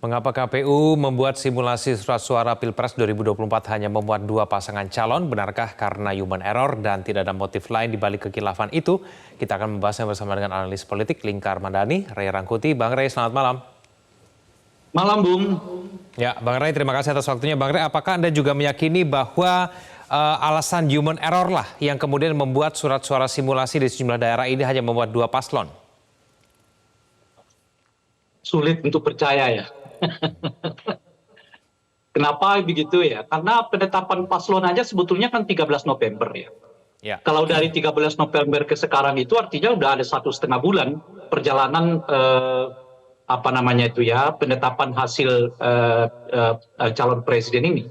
Mengapa KPU membuat simulasi surat suara Pilpres 2024 hanya memuat dua pasangan calon? Benarkah karena human error dan tidak ada motif lain di balik kekhilafan itu? Kita akan membahasnya bersama dengan analis politik Lingkar Madani, Ray Rangkuti. Bang Ray, selamat malam. Malam, Bung. Ya, Bang Ray, terima kasih atas waktunya. Bang Ray, apakah Anda juga meyakini bahwa alasan human error lah yang kemudian membuat surat suara simulasi di sejumlah daerah ini hanya membuat dua paslon? Sulit untuk percaya ya. Kenapa begitu ya? Karena penetapan paslon aja sebetulnya kan 13 November ya. Ya. Kalau dari 13 November ke sekarang itu artinya udah ada 1,5 bulan perjalanan penetapan hasil calon presiden ini.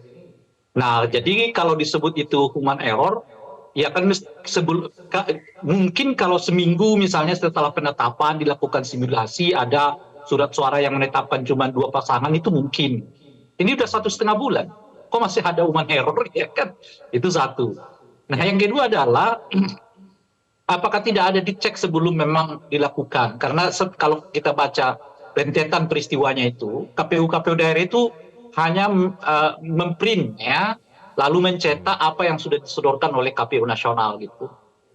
Nah, jadi kalau disebut itu human error, ya kan mungkin kalau seminggu misalnya setelah penetapan dilakukan simulasi ada surat suara yang menetapkan cuma dua pasangan itu mungkin. Ini udah 1,5 bulan, kok masih ada human error ya kan? Itu satu. Nah yang kedua adalah apakah tidak ada dicek sebelum memang dilakukan? Karena kalau kita baca rentetan peristiwanya itu, KPU daerah itu hanya memprint ya, lalu mencetak apa yang sudah disodorkan oleh KPU nasional gitu.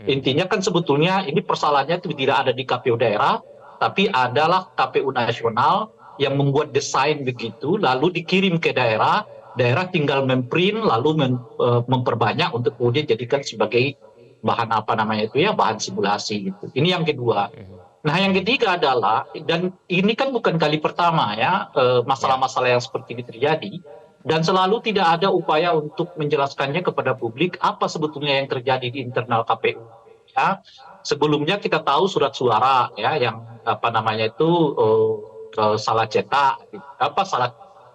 Intinya kan sebetulnya ini persoalannya itu tidak ada di KPU daerah, tapi adalah KPU nasional yang membuat desain begitu, lalu dikirim ke daerah, daerah tinggal memprint, lalu memperbanyak untuk kemudian jadikan sebagai bahan bahan simulasi gitu. Ini yang kedua. Nah yang ketiga adalah, dan ini kan bukan kali pertama ya, masalah-masalah yang seperti ini terjadi, dan selalu tidak ada upaya untuk menjelaskannya kepada publik apa sebetulnya yang terjadi di internal KPU. Ya. Sebelumnya kita tahu surat suara ya yang salah cetak, gitu.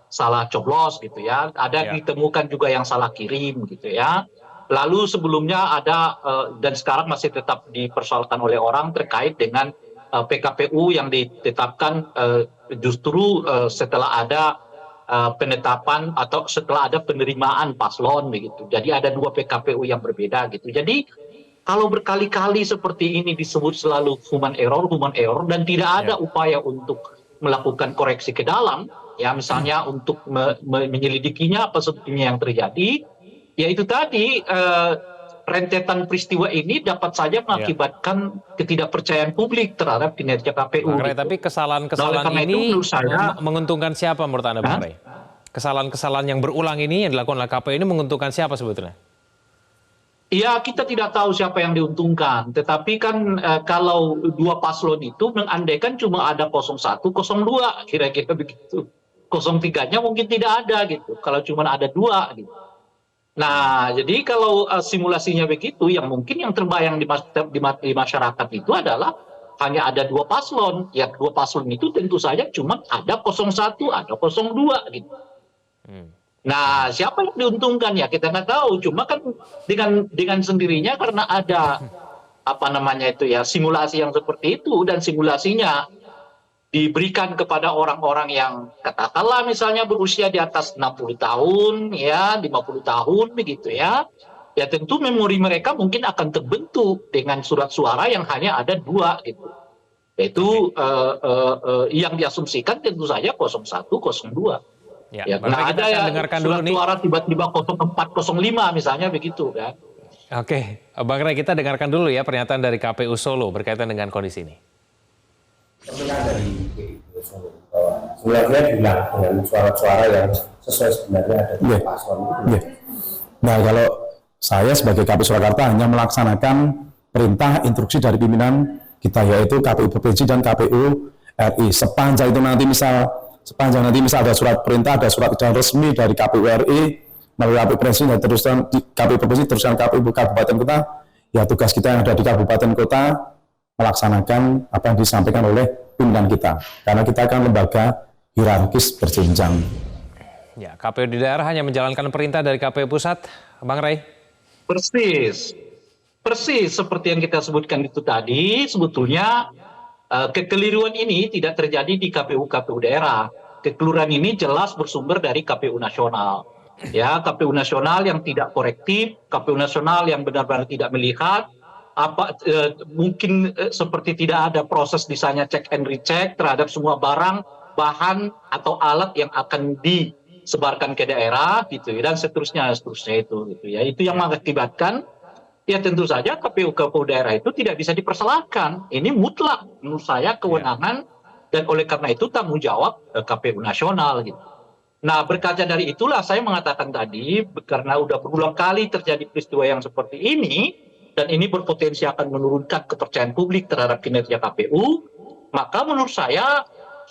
salah coblos gitu ya. Ada ditemukan juga yang salah kirim gitu ya. Lalu sebelumnya ada dan sekarang masih tetap dipersoalkan oleh orang terkait dengan PKPU yang ditetapkan justru setelah ada penetapan atau setelah ada penerimaan paslon begitu. Jadi ada dua PKPU yang berbeda gitu. Jadi kalau berkali-kali seperti ini disebut selalu human error dan tidak ada upaya untuk melakukan koreksi ke dalam, ya misalnya untuk menyelidikinya apa sebetulnya yang terjadi, ya itu tadi rentetan peristiwa ini dapat saja mengakibatkan ketidakpercayaan publik terhadap kinerja KPU. Bang Ray, tapi kesalahan-kesalahan ini menguntungkan siapa menurut Anda, Bang Ray? Kesalahan-kesalahan yang berulang ini yang dilakukan oleh KPU ini menguntungkan siapa sebetulnya? Ya kita tidak tahu siapa yang diuntungkan, tetapi kan kalau dua paslon itu mengandaikan cuma ada 01, 02 kira-kira begitu. 03-nya mungkin tidak ada gitu, kalau cuma ada dua gitu. Nah jadi kalau simulasinya begitu, yang mungkin yang terbayang di masyarakat itu adalah hanya ada dua paslon. Ya dua paslon itu tentu saja cuma ada 01, ada 02 gitu. Nah, siapa yang diuntungkan ya kita nggak tahu. Cuma kan dengan sendirinya karena ada simulasi yang seperti itu dan simulasinya diberikan kepada orang-orang yang katakanlah misalnya berusia di atas 60 tahun, ya 50 tahun begitu ya. Ya tentu memori mereka mungkin akan terbentuk dengan surat suara yang hanya ada dua gitu. Yaitu yang diasumsikan tentu saja 01, 02. Ya, nggak ada ya surat suara tiba-tiba 04, 05 misalnya begitu kan. Oke, Bang Ray, kita dengarkan dulu ya pernyataan dari KPU Solo berkaitan dengan kondisi ini. Dari KPU Solo bahwa sebenarnya diulang dengan suara-suara yang sesuai sebenarnya ada di paslon itu. Nah, kalau saya sebagai KPU Surakarta hanya melaksanakan perintah instruksi dari pimpinan kita yaitu KPU Provinsi dan KPU RI. Sepanjang nanti misal ada surat perintah, ada surat edaran resmi dari KPU RI melalui KPU Provinsi dan teruskan di KPU Provinsi teruskan KPU Kabupaten Kota, ya tugas kita yang ada di Kabupaten Kota melaksanakan apa yang disampaikan oleh pimpinan kita karena kita akan lembaga hierarkis berjenjang. Ya, KPU di daerah hanya menjalankan perintah dari KPU pusat, Bang Ray. Persis seperti yang kita sebutkan itu tadi, sebetulnya kekeliruan ini tidak terjadi di KPU daerah. Kekeliruan ini jelas bersumber dari KPU nasional. Ya, KPU nasional yang tidak korektif, KPU nasional yang benar-benar tidak melihat mungkin seperti tidak ada proses misalnya check and recheck terhadap semua barang bahan atau alat yang akan disebarkan ke daerah gitu ya, dan seterusnya itu gitu ya. Itu yang mengakibatkan ya tentu saja KPU daerah itu tidak bisa dipersalahkan. Ini mutlak menurut saya kewenangan dan oleh karena itu tanggung jawab KPU nasional gitu. Nah, berkaca dari itulah saya mengatakan tadi, karena udah berulang kali terjadi peristiwa yang seperti ini, dan ini berpotensi akan menurunkan kepercayaan publik terhadap kinerja KPU, maka menurut saya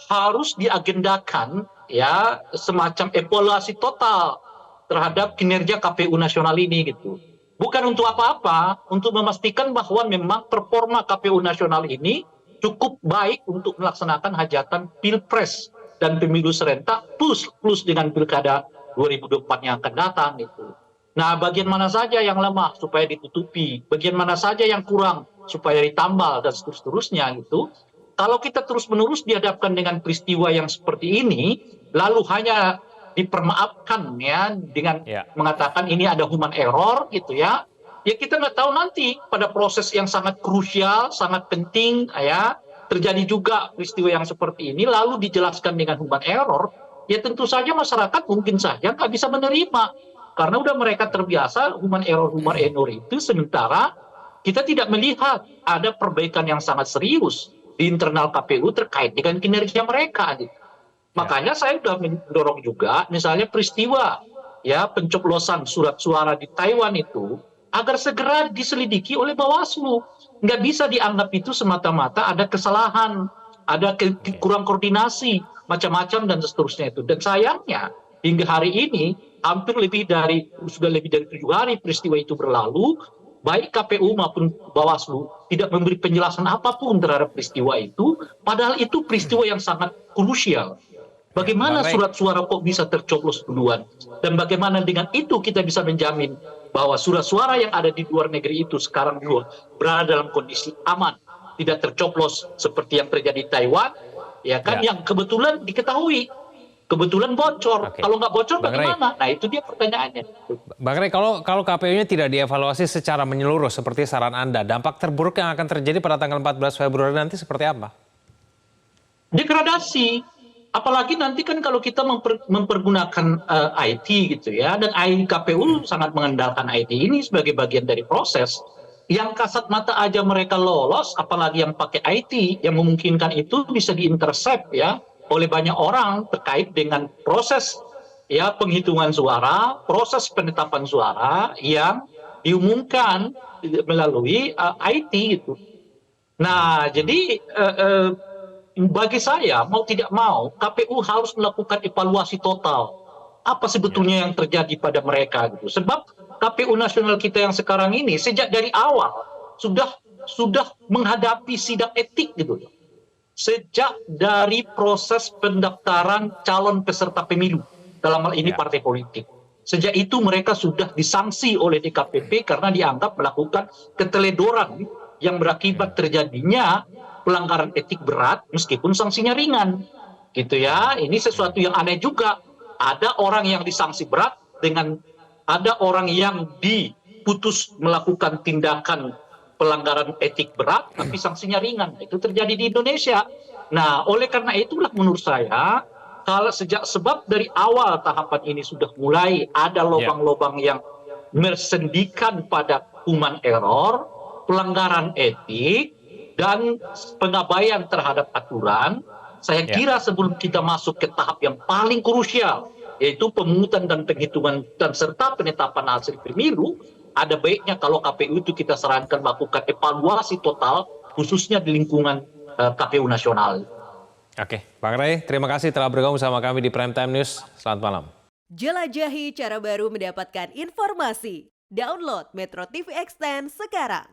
harus diagendakan ya semacam evaluasi total terhadap kinerja KPU nasional ini gitu. Bukan untuk apa-apa, untuk memastikan bahwa memang performa KPU nasional ini cukup baik untuk melaksanakan hajatan Pilpres dan pemilu serentak plus dengan pilkada 2024 yang akan datang itu. Nah, bagian mana saja yang lemah supaya ditutupi, bagian mana saja yang kurang supaya ditambal dan seterusnya gitu. Kalau kita terus-menerus dihadapkan dengan peristiwa yang seperti ini, lalu hanya dipermaafkan ya dengan mengatakan ini ada human error gitu ya, ya kita nggak tahu nanti pada proses yang sangat krusial, sangat penting ya, terjadi juga peristiwa yang seperti ini, lalu dijelaskan dengan human error, ya tentu saja masyarakat mungkin saja nggak bisa menerima, karena udah mereka terbiasa human error itu, sementara kita tidak melihat ada perbaikan yang sangat serius di internal KPU terkait dengan kinerja mereka. Gitu. Makanya saya sudah mendorong juga, misalnya peristiwa ya pencoblosan surat suara di Taiwan itu, agar segera diselidiki oleh Bawaslu. Nggak bisa dianggap itu semata-mata ada kesalahan, ada kurang koordinasi, macam-macam dan seterusnya itu. Dan sayangnya hingga hari ini sudah lebih dari 7 hari peristiwa itu berlalu, baik KPU maupun Bawaslu tidak memberi penjelasan apapun terhadap peristiwa itu, padahal itu peristiwa yang sangat krusial. Bagaimana surat suara kok bisa tercoblos duluan? Dan bagaimana dengan itu kita bisa menjamin bahwa surat suara yang ada di luar negeri itu sekarang juga berada dalam kondisi aman, tidak tercoblos seperti yang terjadi di Taiwan, ya kan, yang kebetulan diketahui. Kebetulan bocor. Kalau nggak bocor bagaimana? Nah itu dia pertanyaannya. Bang Rey, kalau KPU-nya tidak dievaluasi secara menyeluruh seperti saran Anda, dampak terburuk yang akan terjadi pada tanggal 14 Februari nanti seperti apa? Degradasi. Apalagi nanti kan kalau kita mempergunakan IT gitu ya, dan KPU sangat mengandalkan IT ini sebagai bagian dari proses. Yang kasat mata aja mereka lolos, apalagi yang pakai IT, yang memungkinkan itu bisa diintercept ya oleh banyak orang terkait dengan proses ya penghitungan suara, proses penetapan suara yang diumumkan melalui IT gitu. Nah, jadi bagi saya mau tidak mau KPU harus melakukan evaluasi total. Apa sebetulnya yang terjadi pada mereka gitu. Sebab KPU nasional kita yang sekarang ini sejak dari awal sudah menghadapi sidang etik gitu. Sejak dari proses pendaftaran calon peserta pemilu, dalam hal ini partai politik. Sejak itu mereka sudah disanksi oleh DKPP karena dianggap melakukan keteledoran yang berakibat terjadinya pelanggaran etik berat meskipun sanksinya ringan. Gitu ya, ini sesuatu yang aneh juga. Ada orang yang disanksi berat dengan ada orang yang diputus melakukan tindakan pelanggaran etik berat, tapi sanksinya ringan. Itu terjadi di Indonesia. Nah, oleh karena itulah menurut saya, sebab dari awal tahapan ini sudah mulai ada lubang-lubang yang mersendikan pada human error, pelanggaran etik, dan pengabaian terhadap aturan, saya kira sebelum kita masuk ke tahap yang paling krusial, yaitu pemungutan dan penghitungan dan serta penetapan hasil pemilu, ada baiknya kalau KPU itu kita sarankan melakukan evaluasi total, khususnya di lingkungan KPU nasional. Oke, Bang Rey, terima kasih telah bergabung sama kami di Prime Time News. Selamat malam. Jelajahi cara baru mendapatkan informasi. Download Metro TV Extend sekarang.